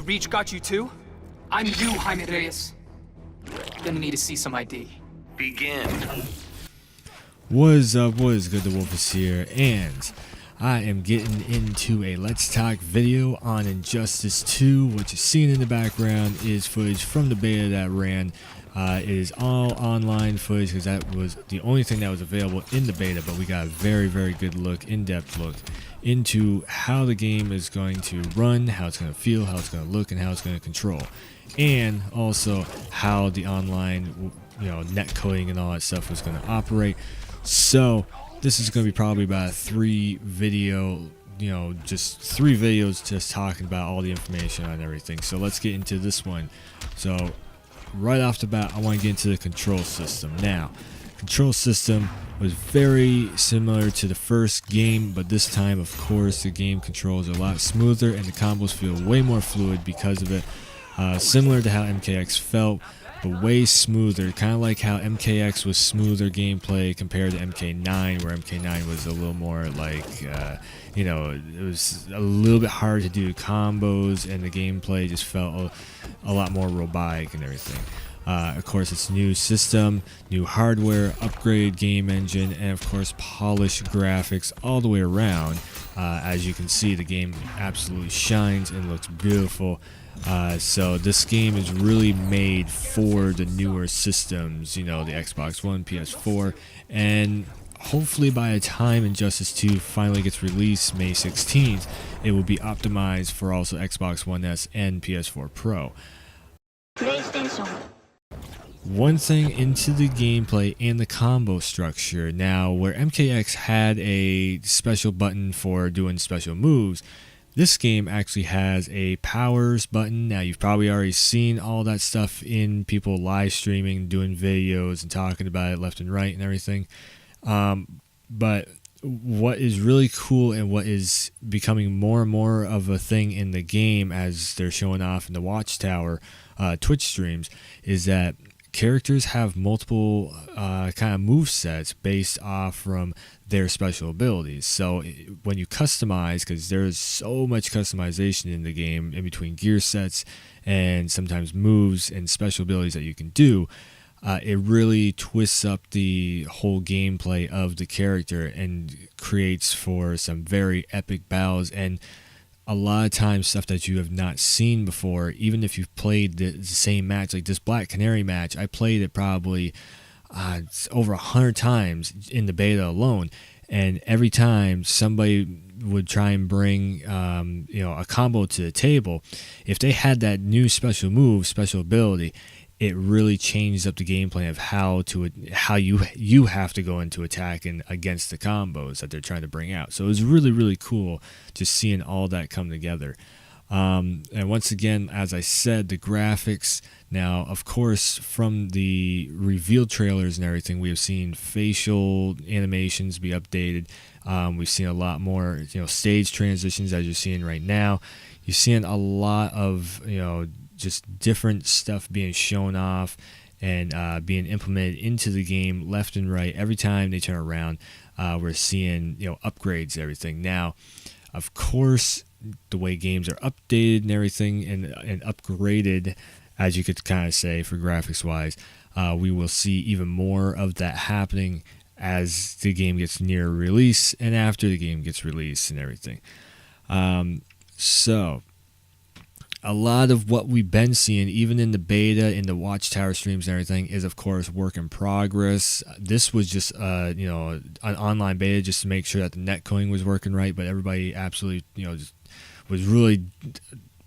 Reach got you too? I'm you, Jaime Reyes. Gonna need to see some ID. Begin. What is up, what is good, the Wolf is here, and I am getting into a Let's Talk video on Injustice 2. What you're seeing in the background is footage from the beta that ran. It is all online footage because that was the only thing that was available in the beta, but we got a very, very good look, in-depth look into how the game is going to run, how it's going to feel, how it's going to look, and how it's going to control. And also how the online, net coding and all that stuff was going to operate. So this is going to be probably about just three videos just talking about all the information on everything. So let's get into this one. So right off the bat, I want to get into the control system. Now, control system was very similar to the first game, but this time, of course, the game controls are a lot smoother and the combos feel way more fluid because of it. Similar to how MKX felt, but way smoother, kind of like how MKX was smoother gameplay compared to MK9, where MK9 was a little more like, it was a little bit hard to do combos, and the gameplay just felt a lot more robotic and everything. Of course, it's new system, new hardware, upgraded game engine, and of course polished graphics all the way around. As you can see, the game absolutely shines and looks beautiful. So this game is really made for the newer systems, the Xbox One, PS4, and hopefully by the time Injustice 2 finally gets released May 16th, it will be optimized for also Xbox One S and PS4 Pro. PlayStation. One thing into the gameplay and the combo structure. Now, where MKX had a special button for doing special moves, this game actually has a powers button. Now, you've probably already seen all that stuff in people live streaming, doing videos and talking about it left and right and everything. But what is really cool and what is becoming more and more of a thing in the game as they're showing off in the Watchtower Twitch streams is that characters have multiple kind of move sets based off from their special abilities. So when you customize, because there's so much customization in the game in between gear sets and sometimes moves and special abilities that you can do, it really twists up the whole gameplay of the character and creates for some very epic battles, and a lot of times stuff that you have not seen before. Even if you've played the same match, like this Black Canary match, I played it probably over 100 times in the beta alone, and every time somebody would try and bring a combo to the table, if they had that new special move, special ability, it really changed up the gameplay of how you have to go into attacking against the combos that they're trying to bring out. So it was really, really cool just seeing all that come together. And once again, as I said, the graphics. Now, of course, from the reveal trailers and everything, we have seen facial animations be updated. We've seen a lot more, stage transitions, as you're seeing right now. You're seeing a lot of, just different stuff being shown off and being implemented into the game left and right. Every time they turn around, we're seeing upgrades and everything. Now, of course, the way games are updated and everything and upgraded, as you could kind of say, for graphics wise, we will see even more of that happening as the game gets near release and after the game gets released and everything. So a lot of what we've been seeing, even in the beta, in the Watchtower streams and everything, is of course work in progress. This was just an online beta just to make sure that the netcoding was working right, but everybody absolutely just was really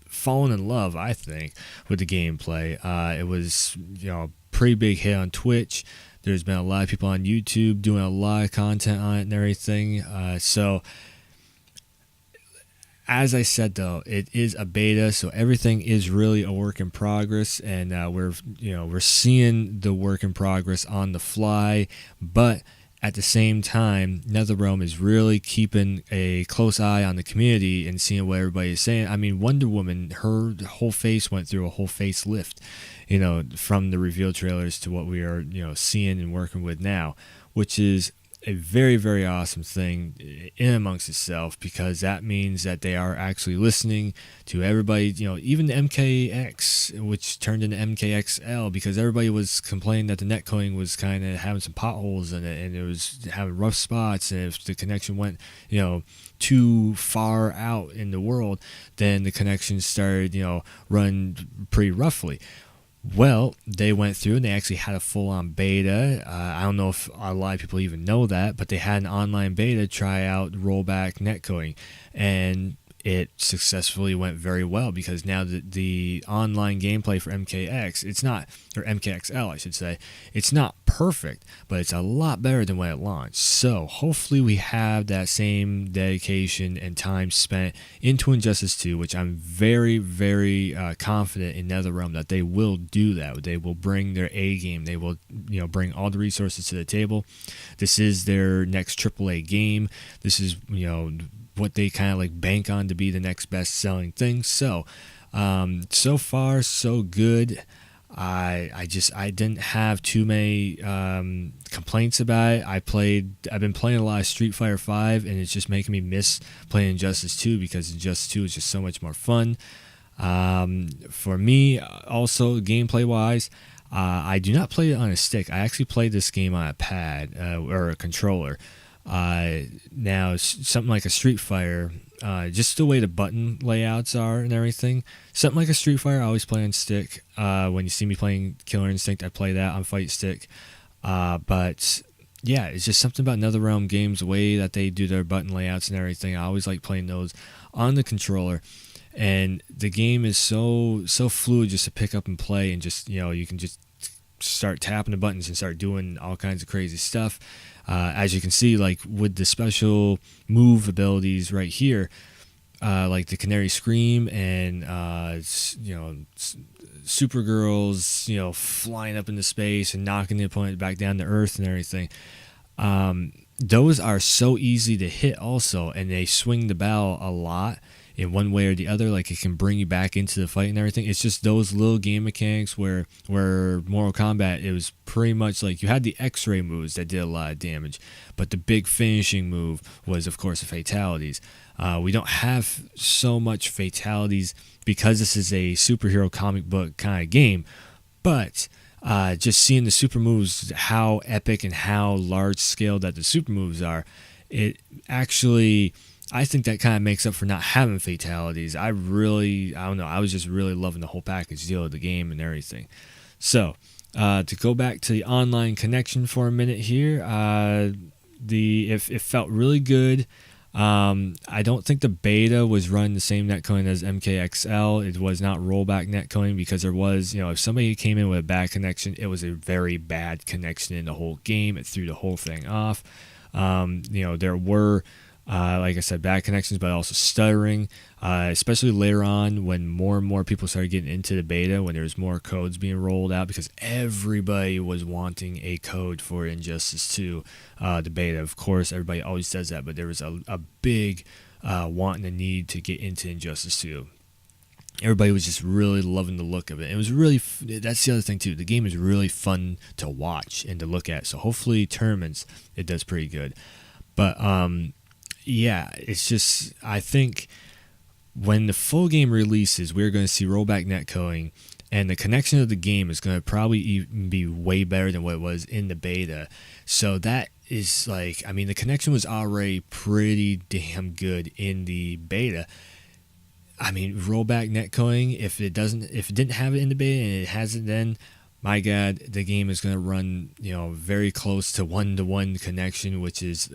falling in love, I think, with the gameplay. It was a pretty big hit on Twitch. There's been a lot of people on YouTube doing a lot of content on it and everything. So as I said, though, it is a beta, so everything is really a work in progress, and we're seeing the work in progress on the fly. But at the same time, NetherRealm is really keeping a close eye on the community and seeing what everybody is saying. I mean, Wonder Woman, her whole face went through a whole facelift, from the reveal trailers to what we are seeing and working with now, which is a very, very awesome thing in amongst itself, because that means that they are actually listening to everybody, even the MKX, which turned into MKXL, because everybody was complaining that the netcoding was kind of having some potholes in it and it was having rough spots, and if the connection went, too far out in the world, then the connection started, run pretty roughly. Well, they went through and they actually had a full-on beta. I don't know if a lot of people even know that, but they had an online beta try out rollback netcoding, and it successfully went very well, because now the online gameplay for MKX, it's not, or MKXL I should say, it's not perfect, but it's a lot better than when it launched. So hopefully we have that same dedication and time spent into Injustice 2, which I'm very, very confident in NetherRealm that they will do that. They will bring their A game. They will, bring all the resources to the table. This is their next AAA game. This is, what they kind of like bank on to be the next best selling thing. So so far so good. I didn't have too many complaints about it. I've been playing a lot of Street Fighter 5, and it's just making me miss playing Injustice 2, because Injustice 2 is just so much more fun. For me, also gameplay wise, I do not play it on a stick. I actually play this game on a pad or a controller. Now something like a Street Fighter, just the way the button layouts are and everything, something like a Street Fighter I always play on stick. When you see me playing Killer Instinct, I play that on fight stick. But yeah, it's just something about NetherRealm games, the way that they do their button layouts and everything. I always like playing those on the controller, and the game is so fluid just to pick up and play, and just you can just start tapping the buttons and start doing all kinds of crazy stuff. As you can see, like with the special move abilities right here, like the Canary Scream and Supergirl's flying up into space and knocking the opponent back down to earth and everything. Those are so easy to hit also, and they swing the battle a lot in one way or the other. Like, it can bring you back into the fight and everything. It's just those little game mechanics where Mortal Kombat, it was pretty much like you had the X-ray moves that did a lot of damage, but the big finishing move was, of course, the fatalities. We don't have so much fatalities because this is a superhero comic book kind of game, but just seeing the super moves, how epic and how large scale that the super moves are, it actually, I think that kind of makes up for not having fatalities. I don't know, I was just really loving the whole package deal of the game and everything. So to go back to the online connection for a minute here, it felt really good. I don't think the beta was running the same netcoding as MKXL. It was not rollback netcoding, because there was, if somebody came in with a bad connection, it was a very bad connection in the whole game. It threw the whole thing off. There were, like I said, bad connections, but also stuttering, especially later on when more and more people started getting into the beta, when there was more codes being rolled out, because everybody was wanting a code for Injustice 2, the beta. Of course, everybody always does that, but there was a big want and a need to get into Injustice 2. Everybody was just really loving the look of it. It was really, that's the other thing too, the game is really fun to watch and to look at, so hopefully tournaments, it does pretty good. But yeah, it's just, I think when the full game releases, we're going to see rollback netcoding, and the connection of the game is going to probably even be way better than what it was in the beta. So that is like, I mean, the connection was already pretty damn good in the beta. I mean, rollback netcoding, if it didn't have it in the beta and it hasn't, then my God, the game is going to run, very close to one-to-one connection, which is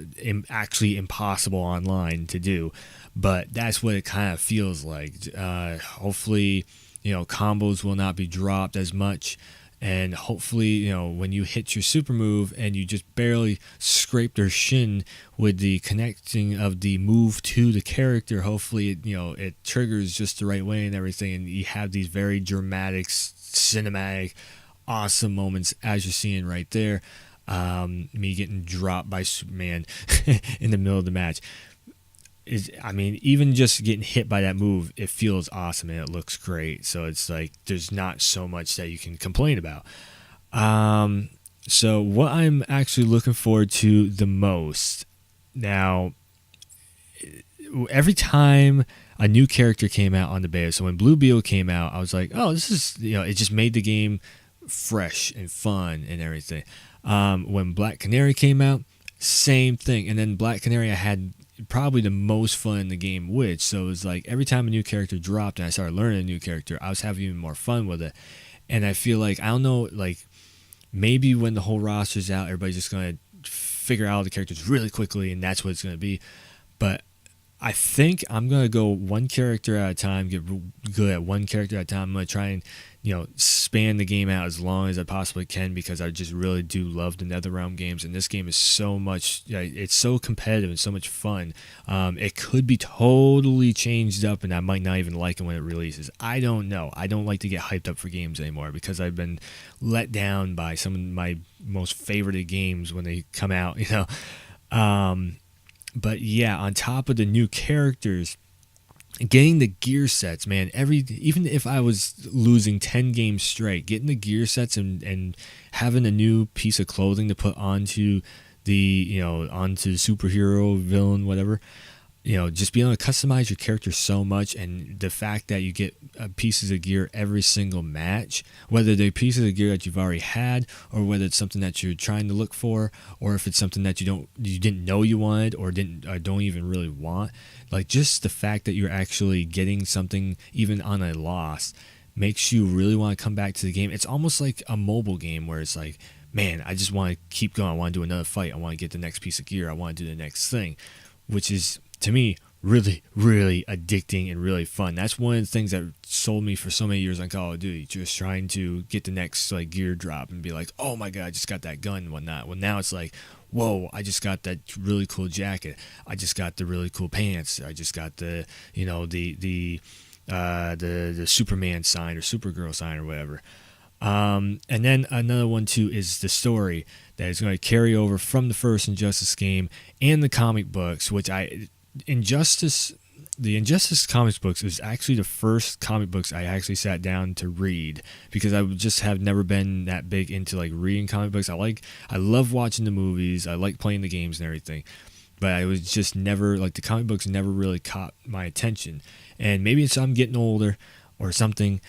actually impossible online to do. But that's what it kind of feels like. Hopefully, combos will not be dropped as much. And hopefully, when you hit your super move and you just barely scrape their shin with the connecting of the move to the character, hopefully, it triggers just the right way and everything. And you have these very dramatic, cinematic, awesome moments, as you're seeing right there. Me getting dropped by Superman in the middle of the match. Even just getting hit by that move, it feels awesome and it looks great. So it's like there's not so much that you can complain about. So what I'm actually looking forward to the most now, every time a new character came out on the beta, so when Blue Beetle came out, I was like, oh, this is, it just made the game fresh and fun and everything. When Black Canary came out, same thing. And then Black Canary I had probably the most fun in the game with. So it was like every time a new character dropped and I started learning a new character, I was having even more fun with it. And I feel like, I don't know, like maybe when the whole roster's out, everybody's just going to figure out the characters really quickly and that's what it's going to be. But I think I'm going to go one character at a time, get good at one character at a time. I'm going to try and, span the game out as long as I possibly can because I just really do love the NetherRealm games. And this game is so much, it's so competitive and so much fun. It could be totally changed up and I might not even like it when it releases. I don't know. I don't like to get hyped up for games anymore because I've been let down by some of my most favorited games when they come out, But yeah, on top of the new characters, getting the gear sets, man, even if I was losing 10 games straight, getting the gear sets and having a new piece of clothing to put onto the, onto the superhero, villain, whatever, just being able to customize your character so much, and the fact that you get pieces of gear every single match, whether they're pieces of gear that you've already had, or whether it's something that you're trying to look for, or if it's something that you didn't know you wanted, or don't even really want, like just the fact that you're actually getting something even on a loss makes you really want to come back to the game. It's almost like a mobile game where it's like, man, I just want to keep going. I want to do another fight. I want to get the next piece of gear. I want to do the next thing, which is, to me, really, really addicting and really fun. That's one of the things that sold me for so many years on Call of Duty, just trying to get the next gear drop and be like, oh my god, I just got that gun and whatnot. Well, now it's like, whoa, I just got that really cool jacket. I just got the really cool pants. I just got the the Superman sign or Supergirl sign or whatever. And then another one too is the story that is going to carry over from the first Injustice game and the comic books, which the Injustice comics books is actually the first comic books I actually sat down to read, because I just have never been that big into reading comic books. I love watching the movies. I like playing the games and everything, but I was just never, the comic books never really caught my attention. And maybe it's I'm getting older or something,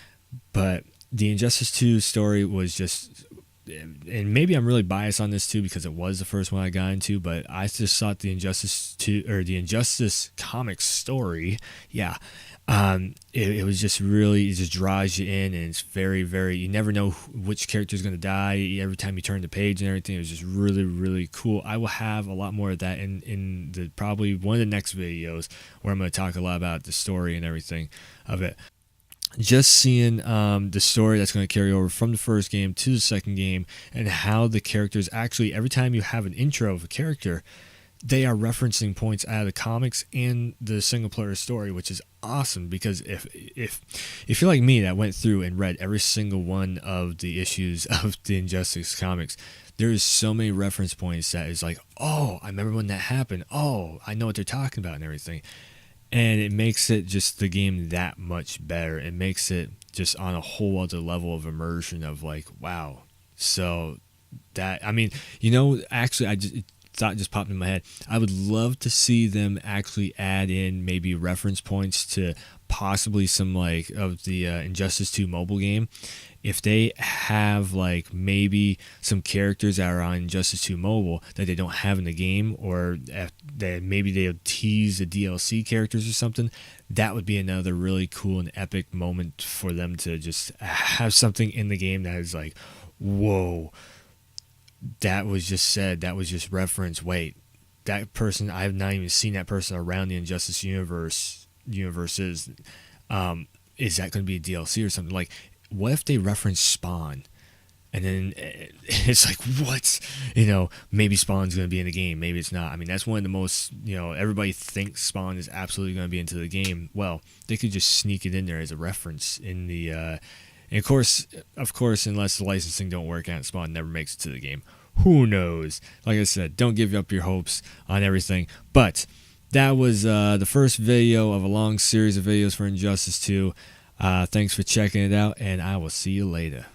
but the Injustice 2 story was just, and maybe I'm really biased on this too because it was the first one I got into, but I just thought the Injustice 2 or the Injustice comics story, it was just really, it just draws you in, and it's very, very, you never know which character is going to die every time you turn the page and everything. It was just really, really cool. I will have a lot more of that in the probably one of the next videos where I'm going to talk a lot about the story and everything of it. Just seeing the story that's going to carry over from the first game to the second game, and how the characters actually, every time you have an intro of a character, they are referencing points out of the comics and the single player story, which is awesome. Because if you're like me that went through and read every single one of the issues of the Injustice comics, there is so many reference points that is like, oh, I remember when that happened. Oh, I know what they're talking about and everything. And it makes it just the game that much better. It makes it just on a whole other level of immersion of wow. So that, actually thought just popped in my head. I would love to see them actually add in maybe reference points to possibly some of the Injustice 2 mobile game. If they have maybe some characters that are on Injustice 2 mobile that they don't have in the game, or that maybe they'll tease the DLC characters or something, that would be another really cool and epic moment for them to just have something in the game that is whoa, that was just said, that was just referenced. Wait, that person, I have not even seen that person around the Injustice universes. Is that going to be a DLC or something? What if they reference Spawn? And then it's what? Maybe Spawn's going to be in the game. Maybe it's not. That's one of the most, everybody thinks Spawn is absolutely going to be into the game. Well, they could just sneak it in there as a reference in the, and of course, unless the licensing don't work out, Spawn never makes it to the game. Who knows? Like I said, don't give up your hopes on everything. But that was the first video of a long series of videos for Injustice 2. Thanks for checking it out, and I will see you later.